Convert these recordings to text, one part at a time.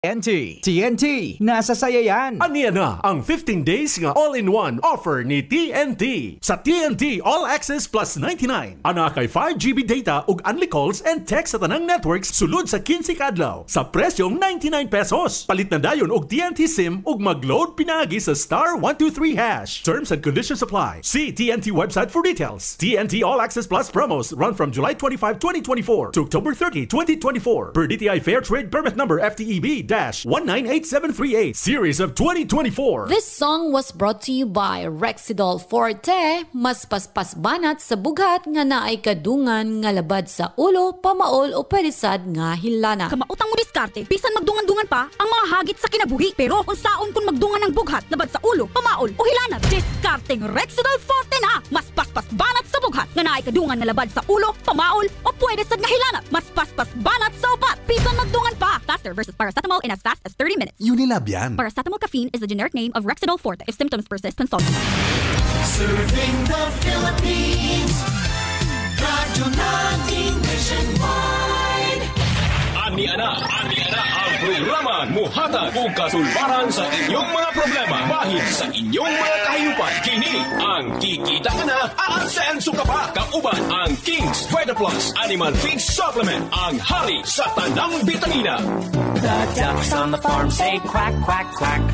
TNT, nasa saya yan. Aniya na ang 15 days nga all-in-one offer ni TNT. Sa TNT All Access Plus 99, ana kay 5GB data ug unli calls and text sa tanang networks sulod sa 15 kadlaw sa presyong 99 pesos. Palit na dayon og TNT SIM ug mag-load pinagi sa *123#. Terms and conditions apply. See TNT website for details. TNT All Access Plus promos run from July 25, 2024 to October 30, 2024 per DTI Fair Trade Permit Number FTEB-198738 Series of 2024. This song was brought to you by Rexidol Forte, mas paspas banat sa bughat nga naay kadungan nga labad sa ulo, pamaol o pelisad nga hilana. Kamautang mo diskarte, bisan magdungan-dungan pa ang mga hagit sa kinabuhi. Pero kung saon kung magdungan ng bughat, labad sa ulo, pamaol o hilana, diskarteng Rexidol Forte na! Mas paspas banat sa bughat nga naay kadungan nga labad sa ulo, pamaol o pelisad nga hilana. Mas paspas banat sa upat, bisan magdungan pa! Faster versus paracetamol in as fast as 30 minutes. Unilab yan. Paracetamol caffeine is the generic name of Rexidol Forte. If symptoms persist, consult. Serving the Philippines. Radyo natin nationwide. Ani-ana ang programa muhatag og kasulbaran sa inyong mga problema bahin sa inyong mga kahayupan. Kini ang Kikita Ka Na, aasenso ka pa. Kauban ang King's Vita Plus Animal Feed Supplement, ang hari sa tanang bitamina. The ducks on the farm say quack, quack, quack.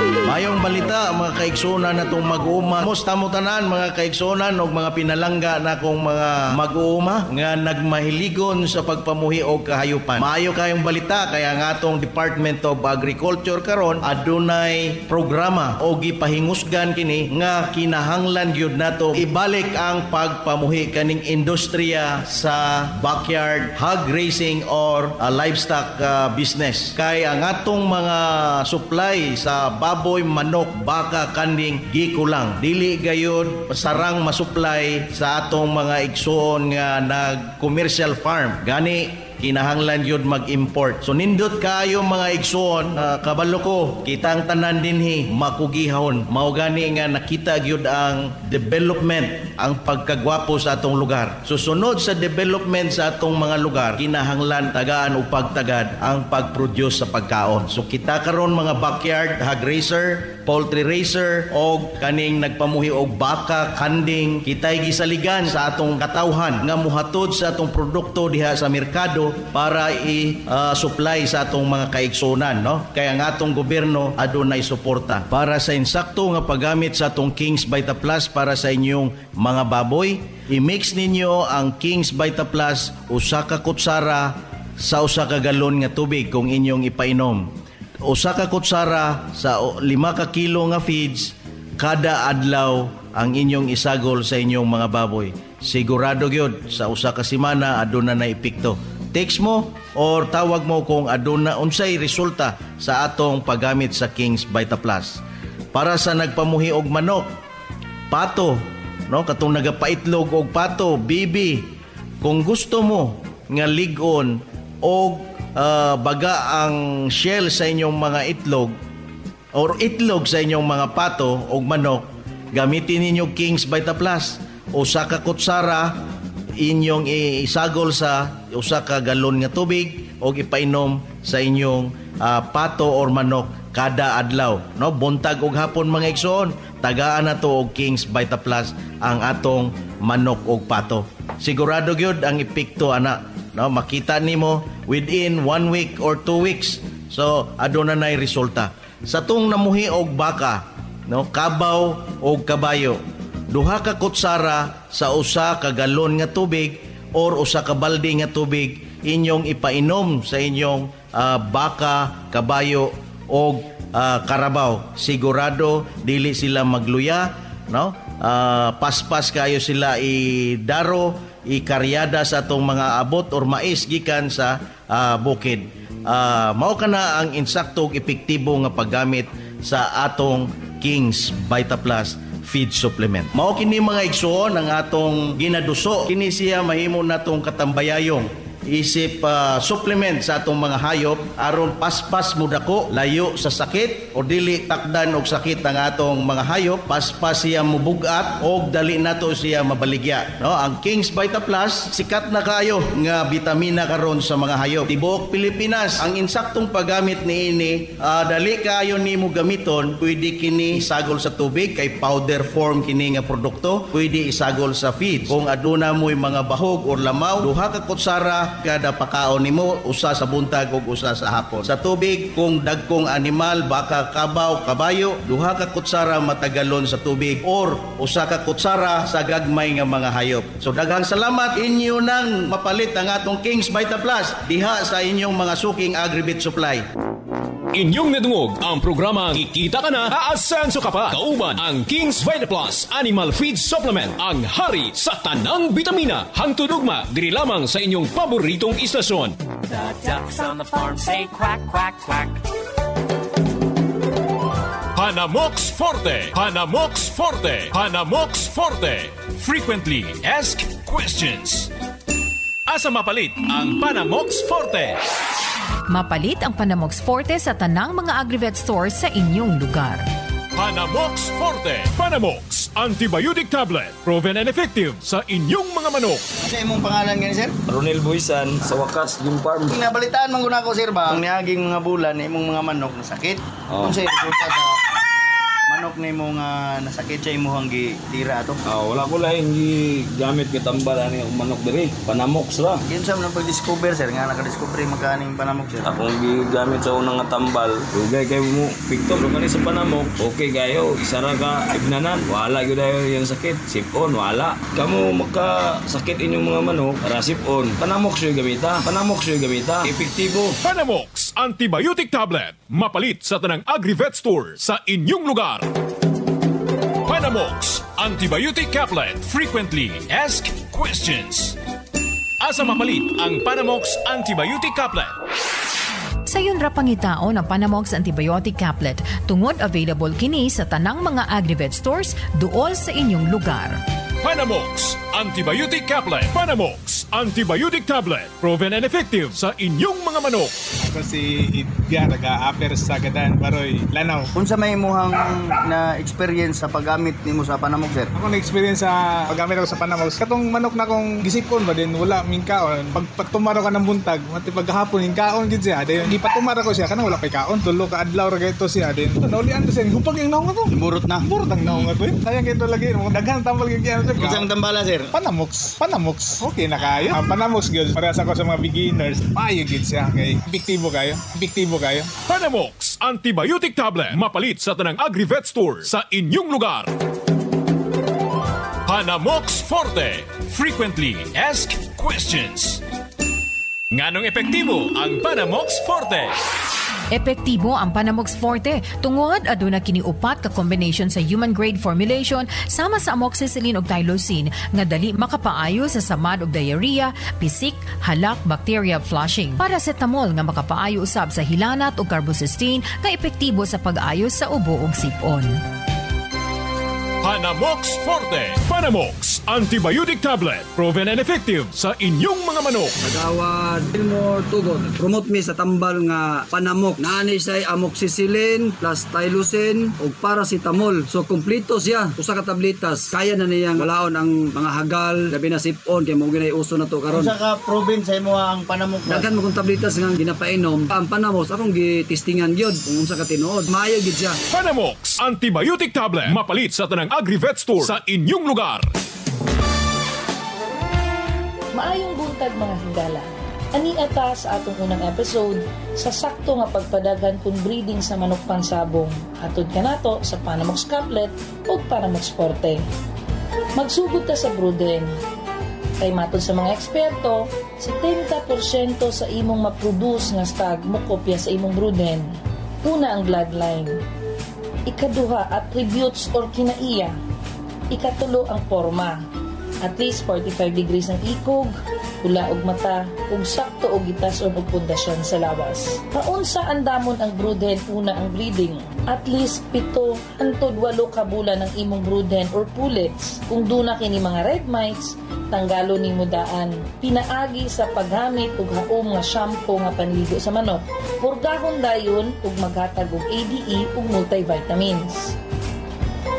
Mayong balita mga kaigsunan na itong mag-uuma. Musta mo tanan mga kaigsunan o mga pinalangga na kong mga mag-uuma nga nagmahiligon sa pagpamuhi o kahayupan. Maayo kayong balita kaya nga itong Department of Agriculture karon adunay programa o gipahingusgan kini nga kinahanglan gyud nato ibalik ang pagpamuhi kaning industriya sa backyard hog raising or livestock business. Kaya ang atong mga supply sa baboy, manok, baka, kanding, gikulang. Dili gayud sarang masupply sa atong mga igsoon nga nag-commercial farm. Gani, kinahanglan yun mag-import. So nindot kayo mga igsoon, kabalo ko, kitang tanan dinhi, makugihon. Mao gani nga nakita gyud ang development, ang pagkagwapo sa atong lugar. So sunod sa development sa atong mga lugar, kinahanglan tagaan o pagtagad ang pag-produce sa pagkaon. So kita karon mga backyard hog raiser, poultry raiser, o kaning nagpamuhi og baka, kanding, kitay gisaligan sa atong katawhan nga muhatod sa atong produkto diha sa merkado para i-supply sa atong mga kaigsunan, no? Kaya nga atong gobyerno adunay suporta para sa insakto nga paggamit sa atong King's Vita Plus para sa inyong mga baboy. I-mix ninyo ang King's Vita Plus usa ka kutsara sa usa ka galon nga tubig kung inyong ipainom. Usa ka kutsara sa 5 ka kilo nga feeds kada adlaw ang inyong isagol sa inyong mga baboy. Sigurado gyud sa usa ka semana aduna na epekto. Text mo or tawag mo kung aduna unsay resulta sa atong paggamit sa King's Vita Plus. Para sa nagpamuhi og manok, pato, no, katong nagapaitlog og pato, bibi, kung gusto mo nga lig-on og baga ang shell sa inyong mga itlog or itlog sa inyong mga pato og manok, gamitin ninyo King's Vita Plus. Usa ka kutsara inyong isagol sa usa ka galon nga tubig o ipainom sa inyong pato or manok kada adlaw, no? Buntag ug hapon mga igsoon, tagaan na to og King's Vita Plus ang atong manok ug pato. Sigurado gyud ang epekto ana, no? Makita nimo within 1 week or 2 weeks. So aduna nay resulta. Sa tong namuhi og baka, no, kabaw og kabayo, duha ka kutsara sa usa ka galon nga tubig or usa ka balde nga tubig inyong ipainom sa inyong baka, kabayo o karabaw. Sigurado dili sila magluya, no? Paspas kayo sila idaro, ikaryada sa atong mga abot or mais gikan sa bukid. Mao kana ang insakto ug epektibo nga paggamit sa atong King's Vita Plus feed supplement. Mao kini mga igsoon ang atong ginaduso. Kini siya mahimo natong katambayayong isip supplement sa atong mga hayop aron paspas mo dako layo sa sakit o dili takdan og sakit ang atong mga hayop, paspas siya mubugat o dali nato siya mabaligya. No, ang King's Vita Plus sikat na kayo nga bitamina karon sa mga hayop. Tibuok Pilipinas ang insaktong paggamit niini dali kayo nimo gamiton. Pwede kini isagol sa tubig kay powder form kini nga produkto, pwede isagol sa feeds. Kung aduna mo'y mga bahog o lamaw, duha ka kutsara kada pakaon nimo, usa sa buntag ug usa sa hapon. Sa tubig, kung dagkong animal, baka, kabaw, kabayo, duha ka kutsara matagalon sa tubig or usa ka kutsara sa gagmay nga mga hayop. So daghang salamat, inyo nang mapalit ang atong King's Vita Plus diha sa inyong mga suking Agribit Supply. Inyong nadungog ang programang Kikita Ka Na, Aasenso Ka Pa. Kauban ang King's Vita Plus Animal Feed Supplement, ang hari sa tanang bitamina. Hangtudugma diri lamang sa inyong paboritong istasyon. The ducks on the farm say quack, quack, quack. Panamox Forte, Panamox Forte, Panamox Forte. Frequently asked questions. Asa mapalit ang Panamox Forte? Mapalit ang Panamox Forte sa tanang mga Agrivet stores sa inyong lugar. Panamox Forte. Panamox Antibiotic Tablet. Proven and effective sa inyong mga manok. Ano imong pangalan gani sir? Ronel Buisan sa Wakas Game Farm. Nabalitaan man guna ko sir ba? Ang niaging mga bulan imong mga manok nasakit. Kung sa resulta sa manok na imong nasakit sa imong gitira ato. Wala ko lang hindi gamit kitambal ani ang manok diri. Panamox ra. Kinsa man pag-discover sir nga naka-discover makaning Panamox sir? Akong gigamit sa unang nga tambal. Dugay kay mo pikto kani sa Panamox. Okay gayo, isa ra ka ignanan. Wala gyud ayo yung sakit. Sipon wala. Kamo magkasakit inyong mga manok, ra sipon. Panamox yung gamita. Panamox yung gamita. Epektibo. Panamox Antibiotic Tablet. Mapalit sa tanang Agrivet store sa inyong lugar. Panamox Antibiotic Caplet. Frequently asked questions. Asa mapalit ang Panamox Antibiotic Caplet? Sayon ra pangitaon ang Panamox Antibiotic Caplet tungod available kini sa tanang mga Agrivet stores duol sa inyong lugar. Panamox Antibiotic Caplet. Panamox Antibiotic Tablet. Proven and effective sa inyong mga manok. Kasi idya nag-a-apper sa gadan baroy lanaw. Unsa may imuhang na experience sa paggamit nimo sa Panamox sir? Ako na experience sa paggamit ako sa Panamox. Katong manok na kong gisipon ba din wala mingkaon. Pag tumaro ka ng buntag, mati paghapon mingkaon gid siya. Din di pa tumaro ko siya kana wala pay kaon. Tulo ka adlaw ra gayto siya din. Naulian to siya. Gupag yung naong ato. Burot na. Burot ang naong ato. Sayang kito lagi. Daghan tambal gyud yan. Isang tambala sir. Panamox. Panamox. Okay na kayo. Ang Panamox gyud para sa ko sa mga beginners. Payo gid siya kay epektibo kayo. Epektibo kayo. Panamox Antibiotic Tablet. Mapalit sa tanang Agrivet store sa inyong lugar. Panamox Forte. Frequently asked questions. Nganong epektibo ang Panamox Forte? Epektibo ang Panamox Forte tungod aduna kini upat ka combination sa human grade formulation sama sa amoxicillin ug tylosin nga dali makapaayo sa samad ug diarrhea, pisik, halak, bacteria flushing. Paracetamol nga makapaayo usab sa hilanat ug carbocysteine nga epektibo sa pag-ayos sa ubo ug sipon. Panamox Forte. Panamox Antibiotic Tablet. Proven and effective sa inyong mga manok. Nagawad Gilmore Tugon. Promote mi sa tambal nga Panamox. Naani say amoxicillin plus tylosin ug paracetamol. So kompleto siya. Usa ka tabletas. Kaya na niyang walaon ang mga hagal, labi na sipon kay mo ginay uso na to karon. Usa ka proven sa imo ang Panamox. Daghan mo kung tabletas nga ginapainom. Ang Panamox akong gitestingan gyud kung unsa ka tinuod. Maayo gid siya. Panamox Antibiotic Tablet. Mapalit sa tanang Agrivet store sa inyong lugar. Maayong buntag mga higala. Ani ata sa atong unang episode sa sakto nga pagpadaghan kun breeding sa manok pansabong. Atod kanato sa Panamox Caplet o Panamox Forte. Magsugod ta sa bruden. Kay matod sa mga eksperto, 70% sa imong maproduce nga stag mokopya sa imong bruden. Una ang bloodline. Ikaduha, attributes or kinaiya. Ikatulo ang forma. At least 45 degrees ang ikog, hula og mata, ug sakto og gitason og pundasyon sa lawas. Kaunsa andamon ang broodhen una ang breeding. At least 7 hangtod 8 ka bulan ang imong broodhen or pullets. Kung duna kini mga red mites, tanggalo nimo daan. Pinaagi sa paggamit og haom nga shampoo nga panligo sa manok. Purgahon dayon ug maghatag og ADE ug multivitamins.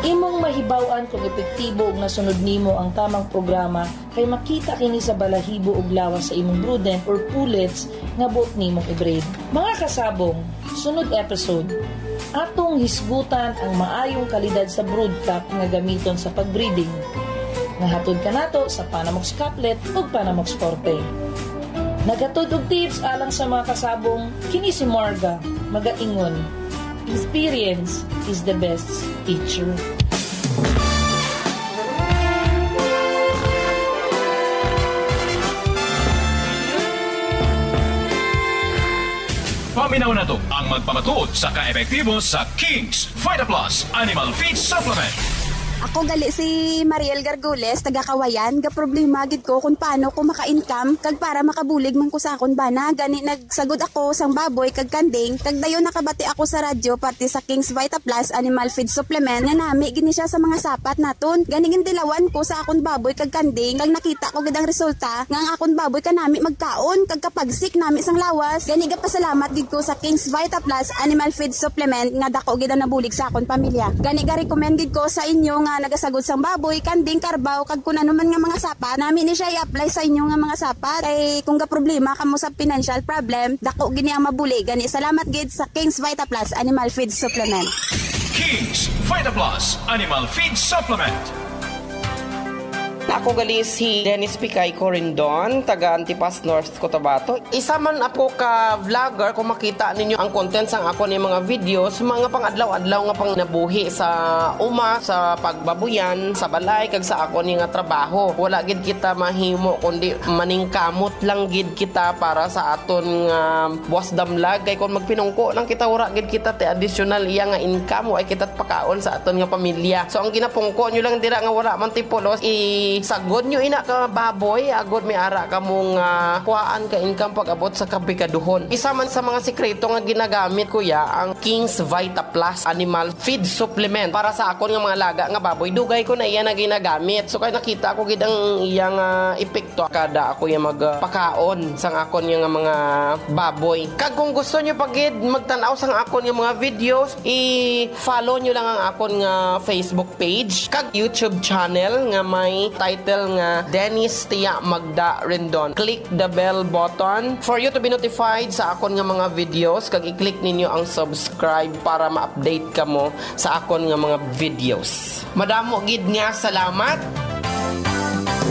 Imong mahibaw-an kung epektibo ug nasunod nimo ang tamang programa kay makita kini sa balahibo ug lawas sa imong brooden or pullets nga buot nimong i-braid. Mga kasabong, sunod episode, atong hisgutan ang maayong kalidad sa brood cap nga gamiton sa pagbreeding. Nahatod ka nato sa Panamox Caplet ug Panamox Forte. Nagatod og tips alang sa mga kasabong, kini si Marga, magaingon. Experience is the best teacher. Paminaw na to ang magpamatuod sa kaepektibo sa King's Vita Plus Animal Feed Supplement. Ako gali si Mariel Gargules, taga Kawayan. Ga problema gid ko kung paano ko maka-income kag para makabulig man ko sa akon bana. Gani nagsagod ako sang baboy kag kanding. Kag dayon nakabati ako sa radyo pati sa King's Vita Plus Animal Feed Supplement nga nami gini siya sa mga sapat naton. Gani gindilawan ko sa akon baboy kag kanding. Kag nakita ko gid ang resulta nga ang akon baboy kanami magkaon kag kapagsik nami sang lawas. Gani ga pasalamat gid ko sa King's Vita Plus Animal Feed Supplement nga dako gid ang nabulig sa akon pamilya. Gani ga recommend gid ko sa inyo nga nagasagod sang baboy, kanding, karbaw, kag kun ano man nga mga sapat, nami ni siya i-apply sa inyo nga mga sapat. Kay kung ga problema kamo sa financial problem, dako gini ang mabuli. Gani salamat gid sa King's Vita Plus Animal Feed Supplement. King's Vita Plus Animal Feed Supplement. Ako gali si Dennis Picay Corindon, taga Antipas North, Cotabato. Isa man ako ka vlogger, kung makita ninyo ang content sang ako ni mga videos, mga pang-adlaw-adlaw nga pang nabuhi sa uma, sa pagbabuyan, sa balay, kag sa ako ni nga trabaho. Wala gid kita mahimo, kundi maningkamot lang gid kita para sa aton nga buwas damlag. Kay kung magpinungko lang kita, wala gid kita te additional iya nga income, ay kita pakaon sa aton nga pamilya. So ang ginapungko nyo lang dira nga wala man tipulos, sagod nyo ina ka baboy, agod may ara ka mong kuhaan ka income pag abot sa kabikaduhon. Isa man sa mga sekreto nga ginagamit kuya ang King's Vita Plus Animal Feed Supplement para sa akon nga mga laga nga baboy. Dugay ko na iya na ginagamit. So kay nakita ko gid ang iyang epekto kada ako yung magpakaon sang akon nga mga baboy. Kag kung gusto nyo pagid magtanaw sang akon nga mga videos, i-follow nyo lang ang akon nga Facebook page kag YouTube channel nga may title nga Dennis Tia Magda Rendon. Click the bell button for you to be notified sa akon nga mga videos kag i-click ninyo ang subscribe para ma-update kamo sa akon nga mga videos. Madamo gid nga salamat.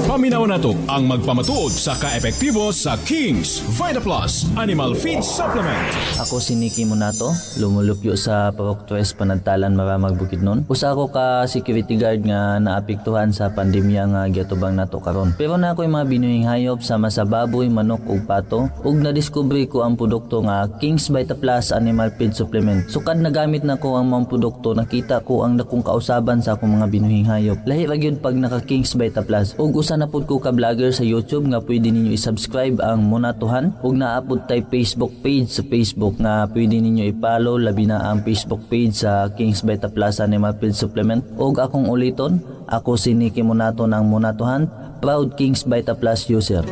Paminaw na to ang magpamatuod sa kaepektibo sa King's Vita Plus Animal Feed Supplement. Ako si Nicky Monato, lumulupyo sa Parok 3 Panagtalan, Maramag, Bukidnon. Usa ako ka security guard nga naapektuhan sa pandemya nga giatubang nato karon. Pero na ako'y mga binuhing hayop sama sa baboy, manok ug pato, ug nadiskubre ko ang produkto nga King's Vita Plus Animal Feed Supplement. Sukad nagamit na ko ang mga produkto, nakita ko ang dakong kausaban sa akong mga binuhing hayop. Lahi ra gyud pag naka King's Vita Plus. Ug usa na pud ko ka vlogger sa YouTube nga pwede ninyo i-subscribe ang Monatohan, ug naapod tay Facebook page sa Facebook nga pwede ninyo i-follow, labi na ang Facebook page sa King's Vita Plus Animal Feed Supplement. Ug akong uliton, ako si Nicky Monato ng Monatohan, proud King's Vita Plus user.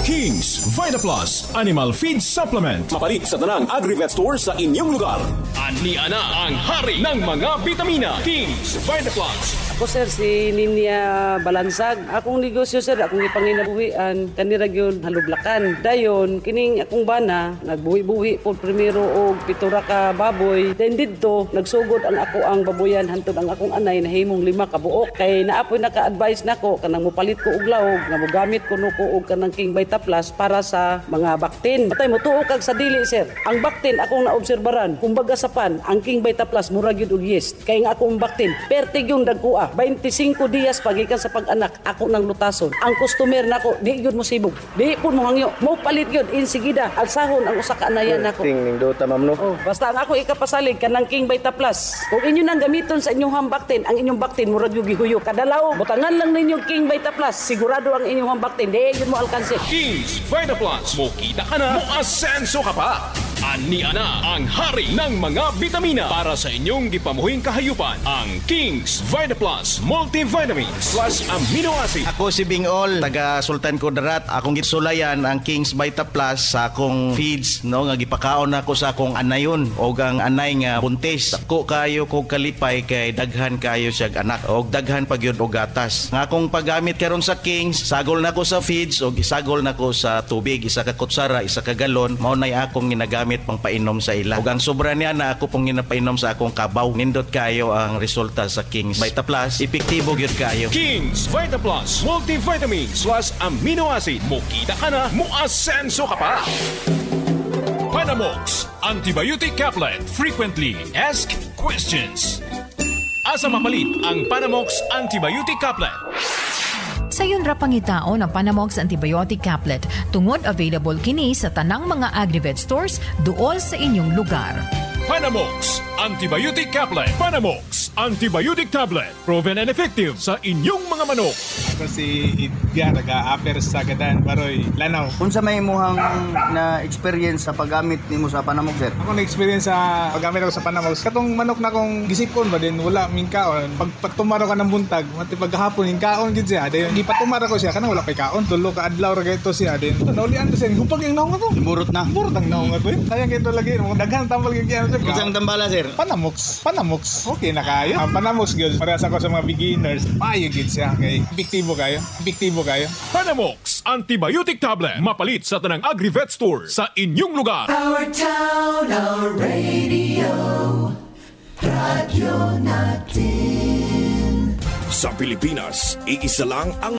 King's Vita Plus Animal Feed Supplement. Mapalit sa tanang Agri-Vet Store sa inyong lugar. Ani ana ang hari ng mga vitamina. King's Vita Plus. Ako sir, si Ninya Balansag. Akong negosyo sir, akong ipanginabuhian, kanira yun haluglakan. Dayon, kining akong bana, nagbuhi-buhi po primero og pitura ka baboy. Then dito, nagsugod ang ako ang baboyan, hantod ang akong anay na himong 5 ka buok. Kay naapoy naka-advise nako kanang mupalit ko og lawog, nga mogamit ko no ko og kanang King Vita Plus para sa mga baktin. Patay mo tuo kag sa dili sir. Ang baktin akong naobserbaran, kumbaga sa pan, ang King Vita Plus murag yun og yeast. Kay nga akong baktin, pertig yung dagkua. 25 dias pagikan sa pag-anak ako ng lutason. Ang customer nako di gyud mo sibog. Di pud mo hangyo. Mo palit gyud insigida alsahon ang usa ka anayan nako. Ting do tamam no. Oh, basta ang ako ikapasalig kanang King Vita Plus. Kung inyo nang gamiton sa inyong hambaktin, ang inyong baktin murag gyud gihuyo. Kadalaw butangan lang ninyo King Vita Plus. Sigurado ang inyong hambaktin di gyud mo alkanse. King's Vita Plus. Mo kita ka na, mo asenso ka pa. Ania na ang hari ng mga bitamina para sa inyong gipamuhing kahayupan. Ang King's VitaPlus Multivitamins plus Amino Acid. Ako si Bingol, taga Sultan Kudarat. Akong gitsulayan ang King's VitaPlus sa akong feeds, no, nga gipakaon ako sa akong anayon o ang anay nga buntis. Dako kayo kog kalipay kay daghan kayo siya anak o daghan pagyud og gatas. Nga akong paggamit karon sa King's, sagol na ko sa feeds o gisagol na ko sa tubig, isa ka kutsara, isa ka galon, mao nay akong ginagamit pang painom sa ila. Ug ang sobra niya na ako pong ginapainom sa akong kabaw. Nindot kayo ang resulta sa King's VitaPlus. Epektibo gyud kayo. King's VitaPlus Multivitamins plus Amino Acid. Mukita ka na, muasenso ka pa. Panamox Antibiotic Caplet. Frequently Asked Questions. Asa mapalit ang Panamox Antibiotic Caplet? Sayon ra pangitaon ang Panamox Antibiotic Caplet tungod available kini sa tanang mga Agrivet stores duol sa inyong lugar. Panamox Antibiotic Caplet. Panamox Antibiotic Tablet. Proven and effective sa inyong mga manok. Ako si Edgar, nag-a-apper sa Gadan, Baroy, Lanao. Unsa may muhang na experience sa paggamit nimo sa Panamox, sir? Ako na-experience sa paggamit ako sa Panamox. Katong manok na kong gisipon ba din, wala ming kaon. Pag patumaro ka ng buntag, mati paghapon yung kaon gid siya. Then di patumaro ko siya kanang wala pay kaon. Tulo ka adlaw ra gayto siya. Then naulian to siya. Gupag yung naong ato. Burot na. Burot ang naong ato. Kaya gito lagi mo daghan tambal gid yan. Isang tambala, sir. Panamox. Panamox. Okay na kayo. Ang Panamox gyud para sa ko sa mga beginners. Payo gid siya kay epektibo kayo. Epektibo kayo. Panamox Antibiotic Tablet. Mapalit sa tanang Agrivet store sa inyong lugar. Our town, our radio. Radyo natin. Sa Pilipinas, iisa lang ang